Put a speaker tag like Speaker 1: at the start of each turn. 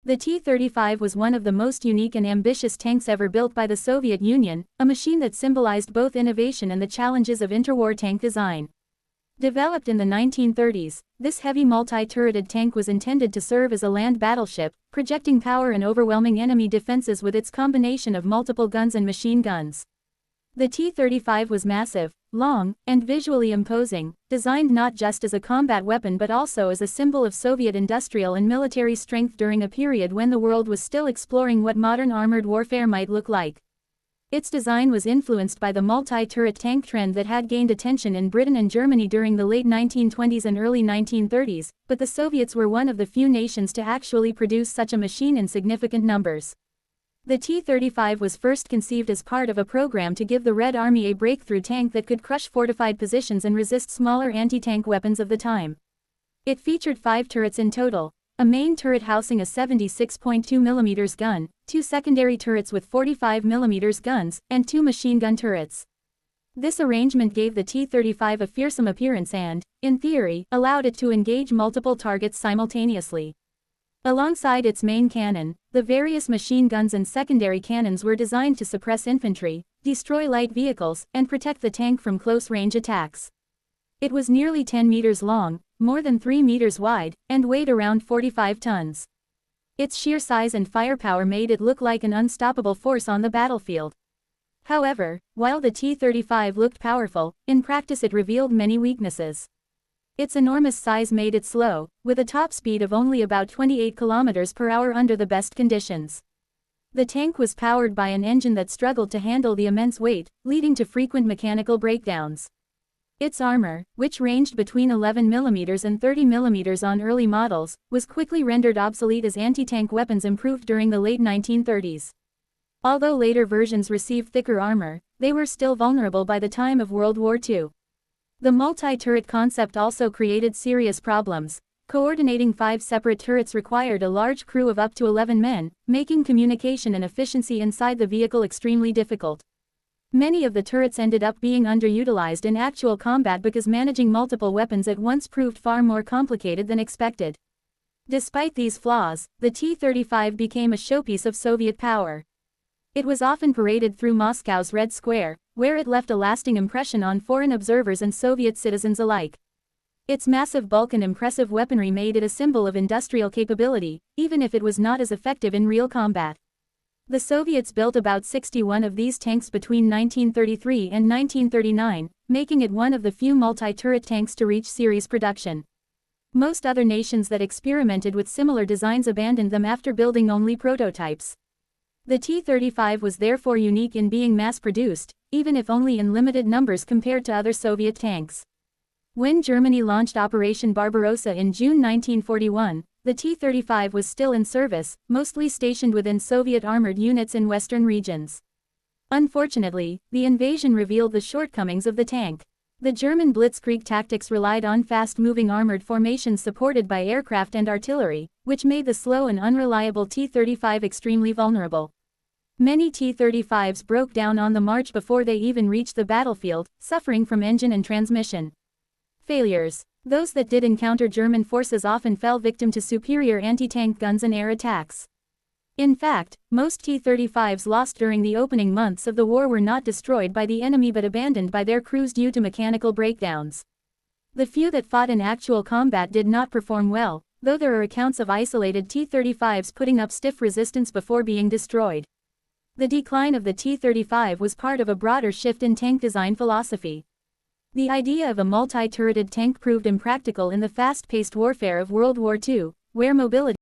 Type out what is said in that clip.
Speaker 1: The T-35 was one of the most unique and ambitious tanks ever built by the Soviet Union, a machine that symbolized both innovation and the challenges of interwar tank design. Developed in the 1930s, this heavy multi-turreted tank was intended to serve as a land battleship, projecting power and overwhelming enemy defenses with its combination of multiple guns and machine guns. The T-35 was massive, long, and visually imposing, designed not just as a combat weapon but also as a symbol of Soviet industrial and military strength during a period when the world was still exploring what modern armored warfare might look like. Its design was influenced by the multi-turret tank trend that had gained attention in Britain and Germany during the late 1920s and early 1930s, but the Soviets were one of the few nations to actually produce such a machine in significant numbers. The T-35 was first conceived as part of a program to give the Red Army a breakthrough tank that could crush fortified positions and resist smaller anti-tank weapons of the time. It featured 5 turrets in total, a main turret housing a 76.2 mm gun, 2 secondary turrets with 45 mm guns, and 2 machine gun turrets. This arrangement gave the T-35 a fearsome appearance and, in theory, allowed it to engage multiple targets simultaneously. Alongside its main cannon, the various machine guns and secondary cannons were designed to suppress infantry, destroy light vehicles, and protect the tank from close-range attacks. It was nearly 10 meters long, more than 3 meters wide, and weighed around 45 tons. Its sheer size and firepower made it look like an unstoppable force on the battlefield. However, while the T-35 looked powerful, in practice it revealed many weaknesses. Its enormous size made it slow, with a top speed of only about 28 km per hour under the best conditions. The tank was powered by an engine that struggled to handle the immense weight, leading to frequent mechanical breakdowns. Its armor, which ranged between 11 mm and 30 mm on early models, was quickly rendered obsolete as anti-tank weapons improved during the late 1930s. Although later versions received thicker armor, they were still vulnerable by the time of World War II. The multi-turret concept also created serious problems. Coordinating 5 separate turrets required a large crew of up to 11 men, making communication and efficiency inside the vehicle extremely difficult. Many of the turrets ended up being underutilized in actual combat because managing multiple weapons at once proved far more complicated than expected. Despite these flaws, the T-35 became a showpiece of Soviet power. It was often paraded through Moscow's Red Square, where it left a lasting impression on foreign observers and Soviet citizens alike. Its massive bulk and impressive weaponry made it a symbol of industrial capability, even if it was not as effective in real combat. The Soviets built about 61 of these tanks between 1933 and 1939, making it one of the few multi-turret tanks to reach series production. Most other nations that experimented with similar designs abandoned them after building only prototypes. The T-35 was therefore unique in being mass-produced, even if only in limited numbers compared to other Soviet tanks. When Germany launched Operation Barbarossa in June 1941, the T-35 was still in service, mostly stationed within Soviet armored units in western regions. Unfortunately, the invasion revealed the shortcomings of the tank. The German blitzkrieg tactics relied on fast-moving armored formations supported by aircraft and artillery, which made the slow and unreliable T-35 extremely vulnerable. Many T-35s broke down on the march before they even reached the battlefield, suffering from engine and transmission failures. Those that did encounter German forces often fell victim to superior anti-tank guns and air attacks. In fact, most T-35s lost during the opening months of the war were not destroyed by the enemy but abandoned by their crews due to mechanical breakdowns. The few that fought in actual combat did not perform well, though there are accounts of isolated T-35s putting up stiff resistance before being destroyed. The decline of the T-35 was part of a broader shift in tank design philosophy. The idea of a multi-turreted tank proved impractical in the fast-paced warfare of World War II, where mobility